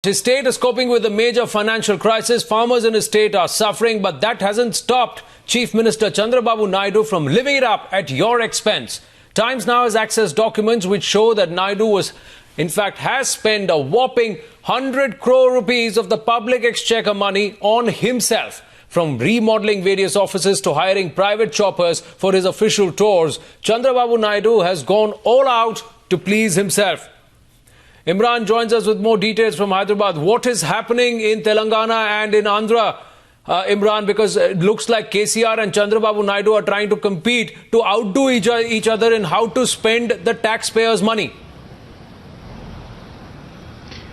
His state is coping with a major financial crisis. Farmers in his state are suffering, but that hasn't stopped Chief Minister Chandrababu Naidu from living it up at your expense. Times now has accessed documents which show that Naidu has spent a whopping 100 crore rupees of the public exchequer money on himself. From remodeling various offices to hiring private choppers for his official tours, Chandrababu Naidu has gone all out to please himself. Imran joins us with more details from Hyderabad. What is happening in Telangana and in Andhra, Imran, because it looks like KCR and Chandrababu Naidu are trying to compete to outdo each other in how to spend the taxpayers' money.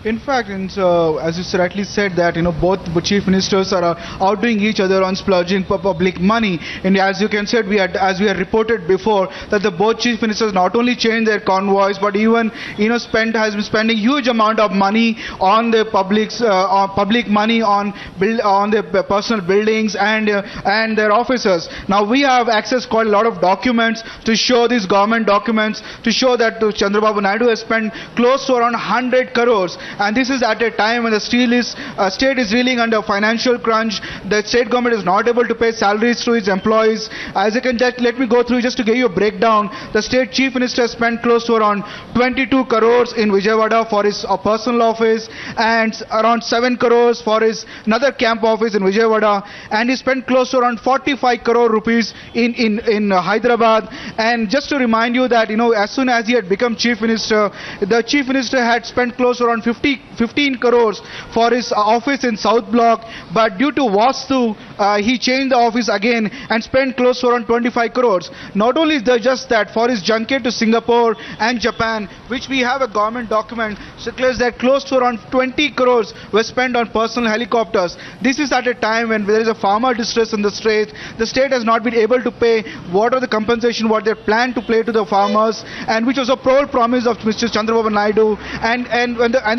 In fact, as you rightly said that both chief ministers are outdoing each other on splurging public money. And as you can say, as we had reported before, that the both chief ministers not only changed their convoys, but even has been spending huge amount of money on the public money on the personal buildings and their offices. Now we have accessed quite a lot of documents to show these government documents to show that Chandrababu Naidu has spent close to around 100 crores. And this is at a time when the state is reeling under financial crunch. The state government is not able to pay salaries to its employees. As you can let me go through just to give you a breakdown. The state chief minister spent close to around 22 crores in Vijayawada for his personal office and around 7 crores for his another camp office in Vijayawada. And he spent close to around 45 crore rupees in Hyderabad. And just to remind you that as soon as he had become chief minister, the chief minister had spent close to around 15 crores for his office in South Block, but due to Vastu, he changed the office again and spent close to around 25 crores. Not only is there just that, for his junket to Singapore and Japan, which we have a government document, declares that close to around 20 crores were spent on personal helicopters. This is at a time when there is a farmer distress in the state. The state has not been able to pay what are the compensation, what they plan to pay to the farmers, and which was a promise of Mr. Chandrababu Naidu, and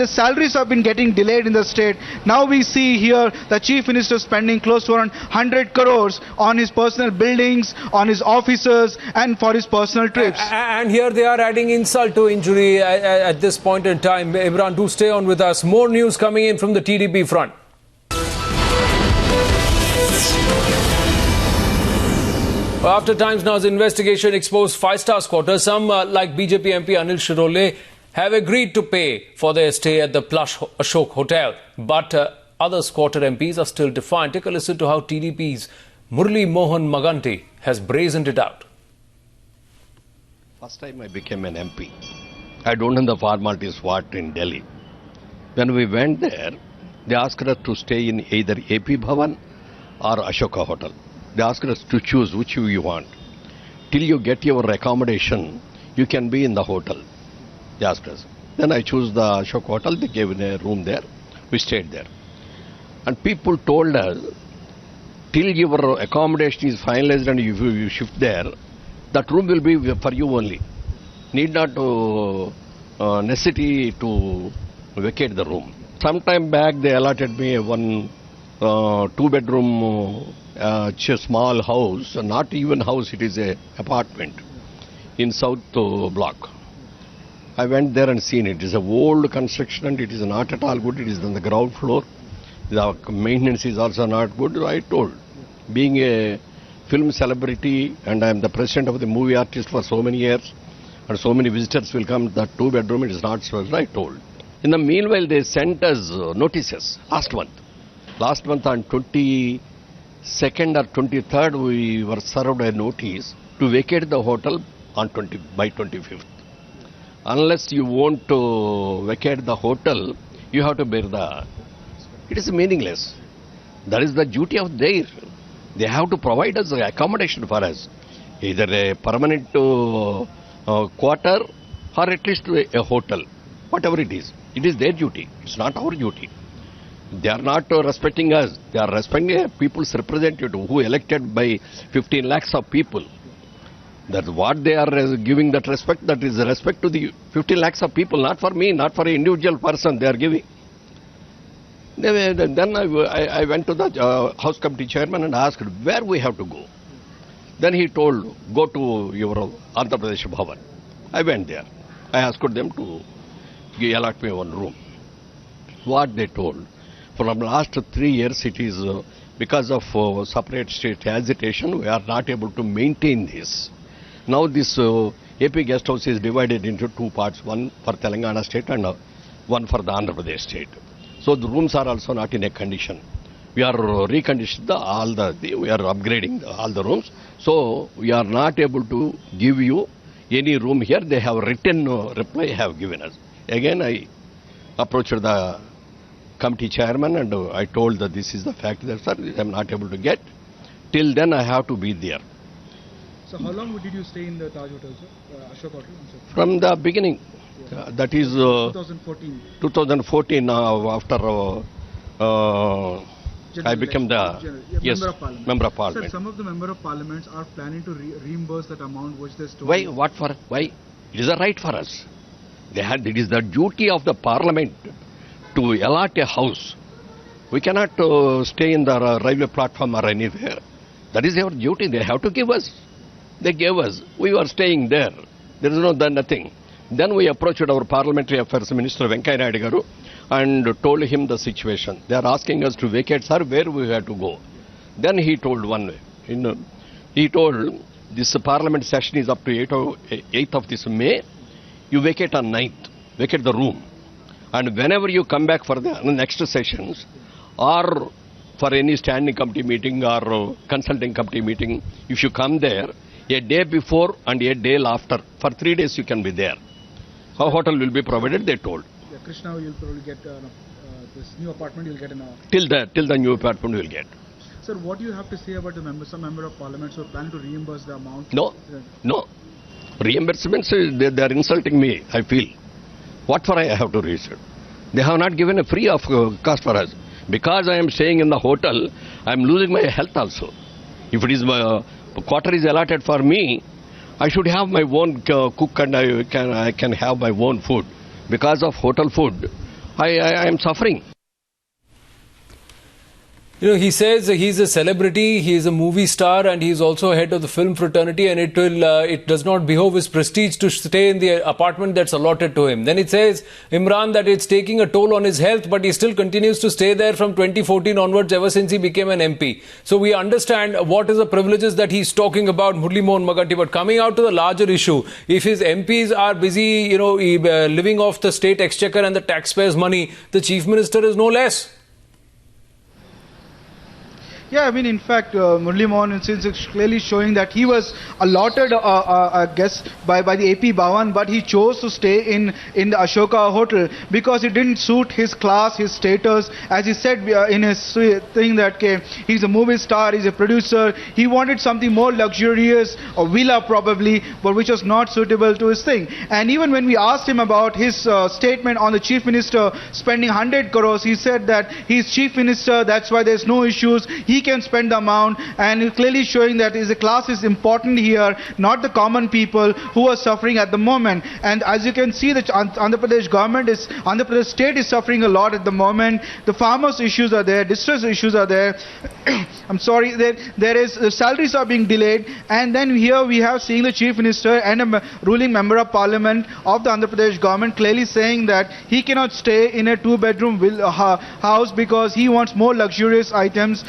the salaries have been getting delayed in the state. Now we see here the chief minister spending close to around 100 crores on his personal buildings, on his offices, and for his personal trips. And here they are adding insult to injury at this point in time. Imran, do stay on with us. More news coming in from the TDP front. After Times Now's investigation exposed five-star squatters, some like BJP MP Anil Shirole have agreed to pay for their stay at the plush Ashok Hotel. But other squatter MPs are still defiant. Take a listen to how TDP's Murli Mohan Maganti has brazened it out. First time I became an MP. I don't know the formalities what in Delhi. When we went there, they asked us to stay in either AP Bhavan or Ashoka Hotel. They asked us to choose which you want. Till you get your accommodation, you can be in the hotel. They asked us. Then I chose the Ashok Hotel. They gave me a room there. We stayed there. And people told us, till your accommodation is finalized and you shift there, that room will be for you only. Need not necessity to vacate the room. Sometime back they allotted me one two-bedroom small house, not even house, it is a apartment in South Block. I went there and seen it. It is an old construction and it is not at all good. It is on the ground floor. The maintenance is also not good. I told, being a film celebrity and I am the president of the movie artist for so many years and so many visitors will come, that two-bedroom it is not so, I told. In the meanwhile, they sent us notices last month. Last month on 22nd or 23rd, we were served a notice to vacate the hotel on by 25th. Unless you want to vacate the hotel, you have to bear the... It is meaningless. That is the duty of theirs. They have to provide us accommodation for us. Either a permanent quarter or at least a hotel. Whatever it is. It is their duty. It's not our duty. They are not respecting us. They are respecting a people's representative who elected by 15 lakhs of people. That's what they are giving that respect. That is respect to the 15 lakhs of people, not for me, not for an individual person they are giving. Then I went to the House Committee chairman and asked where we have to go. Then he told, go to your Andhra Pradesh Bhavan. I went there. I asked them to allot me one room. what they told. From last 3 years, it is because of separate state agitation, we are not able to maintain this. Now this AP guest house is divided into two parts, one for Telangana state and one for the Andhra Pradesh state. So the rooms are also not in a condition. We are reconditioned we are upgrading all the rooms. So we are not able to give you any room here. They have written reply have given us. Again, I approached the committee chairman and I told that this is the fact that, sir, I am not able to get. Till then, I have to be there. So how long did you stay in the Taj Hotel, sir? Ashok Hotel? From the beginning. Yeah. That is 2014. 2014 after I became the member of parliament. Sir, some of the member of parliaments are planning to reimburse that amount which they stole. Why? What for? Why? It is a right for us. It is the duty of the parliament to allot a house. We cannot stay in the railway platform or anywhere. That is our duty. They have to give us. They gave us. We were staying there. There is nothing. Then we approached our Parliamentary Affairs Minister Venkaiah Naidu garu and told him the situation. They are asking us to vacate, sir, where we have to go. Then he told one way. He told this Parliament session is up to 8th of this May. You vacate on 9th. Vacate the room. And whenever you come back for the next sessions or for any standing committee meeting or consulting committee meeting, if you come there, a day before and a day after, for 3 days you can be there. A hotel will be provided, they told. Yeah, Krishna, you'll probably get this new apartment, you'll get an... Till the new apartment you will get. Sir, what do you have to say about some member of parliament who are planning to reimburse the amount? No. Reimbursements, they are insulting me, I feel. What for I have to research? They have not given a free of cost for us. Because I am staying in the hotel, I am losing my health also. If it is quarter is allotted for me, I should have my own cook and I can have my own food. Because of hotel food, I am suffering. You know, he says he's a celebrity, he is a movie star, and he's also head of the film fraternity, and it does not behove his prestige to stay in the apartment that's allotted to him. Then it says, Imran, that it's taking a toll on his health, but he still continues to stay there from 2014 onwards, ever since he became an MP. So we understand what is the privileges that he's talking about, Murli Mohan Maganti, but coming out to the larger issue, if his MPs are busy, living off the state exchequer and the taxpayers' money, the Chief Minister is no less. Yeah, I mean, in fact, Murli Mohan is clearly showing that he was allotted a guest by the AP Bhavan, but he chose to stay in the Ashoka Hotel because it didn't suit his class, his status. As he said in his thing that he's a movie star, he's a producer, he wanted something more luxurious, a villa probably, but which was not suitable to his thing. And even when we asked him about his statement on the Chief Minister spending 100 crores, he said that he's Chief Minister, that's why there's no issues. He can spend the amount, and clearly showing that the class is important here, not the common people who are suffering at the moment. And as you can see, the Andhra Pradesh state is suffering a lot at the moment. The farmers' issues are there, distress issues are there. I'm sorry, there is salaries are being delayed, and then here we have seeing the Chief Minister and a ruling member of Parliament of the Andhra Pradesh government clearly saying that he cannot stay in a two-bedroom house because he wants more luxurious items.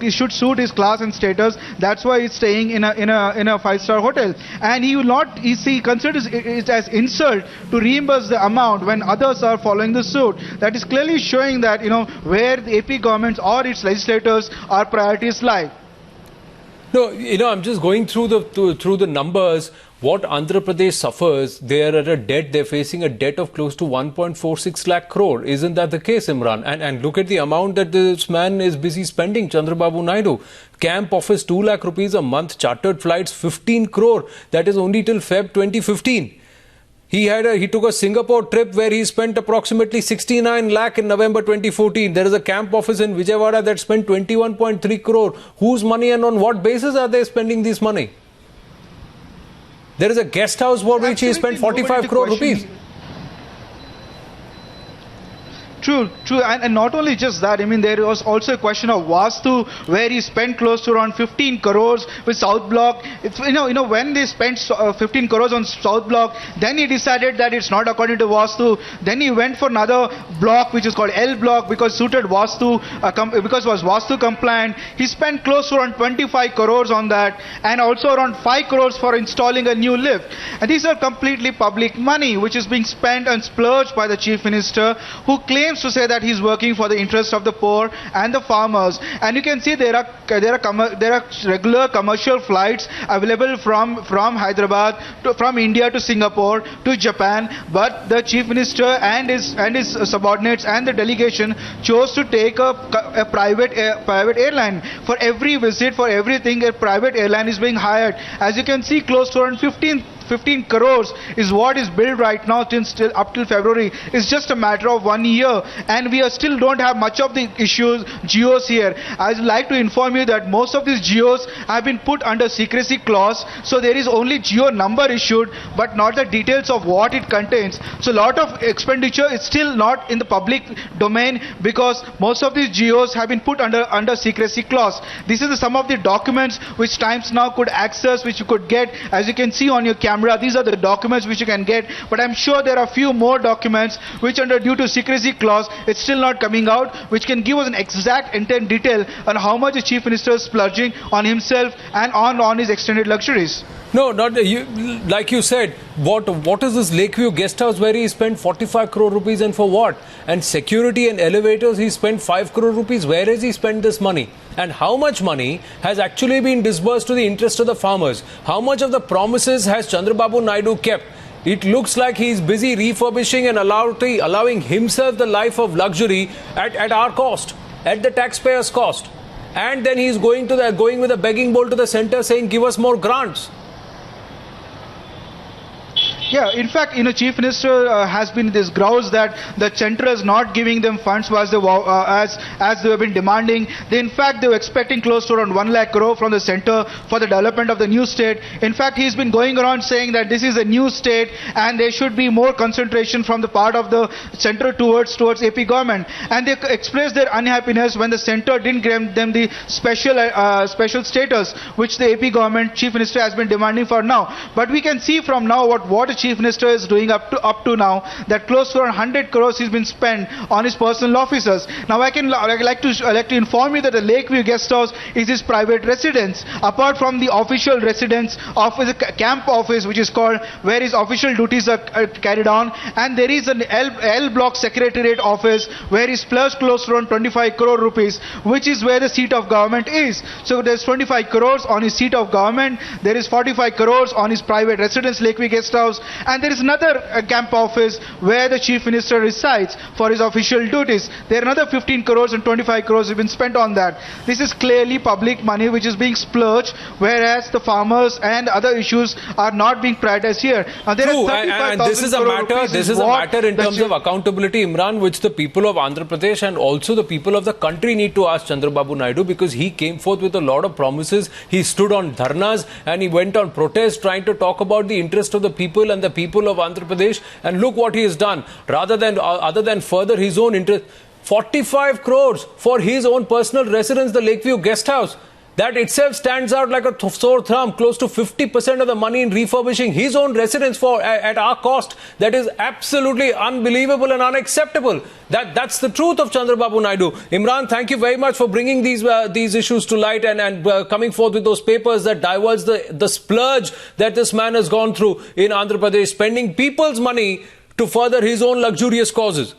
He should suit his class and status. That's why he's staying in a five-star hotel, and he will not. He considers it as insult to reimburse the amount when others are following the suit. That is clearly showing that where the AP governments or its legislators our priorities lie. No, I'm just going through the numbers. What Andhra Pradesh suffers, they are at a debt, they're facing a debt of close to 1.46 lakh crore. Isn't that the case, Imran? And look at the amount that this man is busy spending, Chandrababu Naidu. Camp office 2 lakh rupees a month, chartered flights 15 crore. That is only till Feb 2015. He took a Singapore trip where he spent approximately 69 lakh in November 2014. There is a camp office in Vijayawada that spent 21.3 crore. Whose money and on what basis are they spending this money? There is a guest house for which he spent 45 crore rupees. True, true, and not only just that, I mean, there was also a question of Vastu, where he spent close to around 15 crores with South Block. It's, when they spent 15 crores on South Block, then he decided that it's not according to Vastu. Then he went for another block, which is called L Block, because suited Vastu, because it was Vastu compliant. He spent close to around 25 crores on that, and also around 5 crores for installing a new lift. And these are completely public money, which is being spent and splurged by the Chief Minister, who claims to say that he's working for the interest of the poor and the farmers. And you can see there are regular commercial flights available from Hyderabad from India to Singapore to Japan, but the Chief Minister and his subordinates and the delegation chose to take a private airline. For every visit, for everything, a private airline is being hired. As you can see, close to around 15 crores is what is billed right now up till February. It's just a matter of 1 year, and we still don't have much of the geos here. I'd like to inform you that most of these geos have been put under secrecy clause, so there is only geo number issued, but not the details of what it contains. So a lot of expenditure is still not in the public domain, because most of these geos have been put under secrecy clause. This is some of the documents which Times Now could access, which you could get, as you can see on your camera. These are the documents which you can get, but I'm sure there are a few more documents which, due to secrecy clause, it's still not coming out, which can give us an exact intent detail on how much the Chief Minister is splurging on himself and on his extended luxuries. No, not you. Like you said, what is this Lakeview guest house where he spent 45 crore rupees, and for what? And security and elevators, he spent 5 crore rupees. Where has he spent this money? And how much money has actually been disbursed to the interest of the farmers? How much of the promises has Chandrababu Naidu kept? It looks like he's busy refurbishing and allowing himself the life of luxury at our cost, at the taxpayers' cost. And then he's going with a begging bowl to the centre saying, give us more grants. Yeah, in fact, Chief Minister has been this grouse that the centre is not giving them funds as they have been demanding. In fact, they were expecting close to around 1 lakh crore from the centre for the development of the new state. In fact, he's been going around saying that this is a new state and there should be more concentration from the part of the centre towards AP government. And they expressed their unhappiness when the centre didn't grant them the special status which the AP government Chief Minister has been demanding for now. But we can see from now what the Chief Minister is doing up to now, that close to around 100 crores has been spent on his personal offices. Now I like to inform you that the Lakeview guest house is his private residence, apart from the official residence of his camp office, which is called, where his official duties are carried on, and there is an L block secretariat office where he splurged close to around 25 crore rupees, which is where the seat of government is. So there's 25 crores on his seat of government, there is 45 crores on his private residence, Lakeview guest house, and there is another camp office where the Chief Minister resides for his official duties. There are another 15 crores and 25 crores have been spent on that. This is clearly public money which is being splurged, whereas the farmers and other issues are not being prioritized here. Now, there True, and this is a matter in terms of accountability, Imran, which the people of Andhra Pradesh and also the people of the country need to ask Chandrababu Naidu, because he came forth with a lot of promises. He stood on dharnas and he went on protests trying to talk about the interest of the people and the people of Andhra Pradesh, and look what he has done. Other than further his own interest, 45 crores for his own personal residence, the Lakeview guest house. That itself stands out like a sore thumb. Close to 50% of the money in refurbishing his own residence at our cost. That is absolutely unbelievable and unacceptable. That's the truth of Chandrababu Naidu. Imran, thank you very much for bringing these issues to light and coming forth with those papers that divulge the splurge that this man has gone through in Andhra Pradesh, spending people's money to further his own luxurious causes.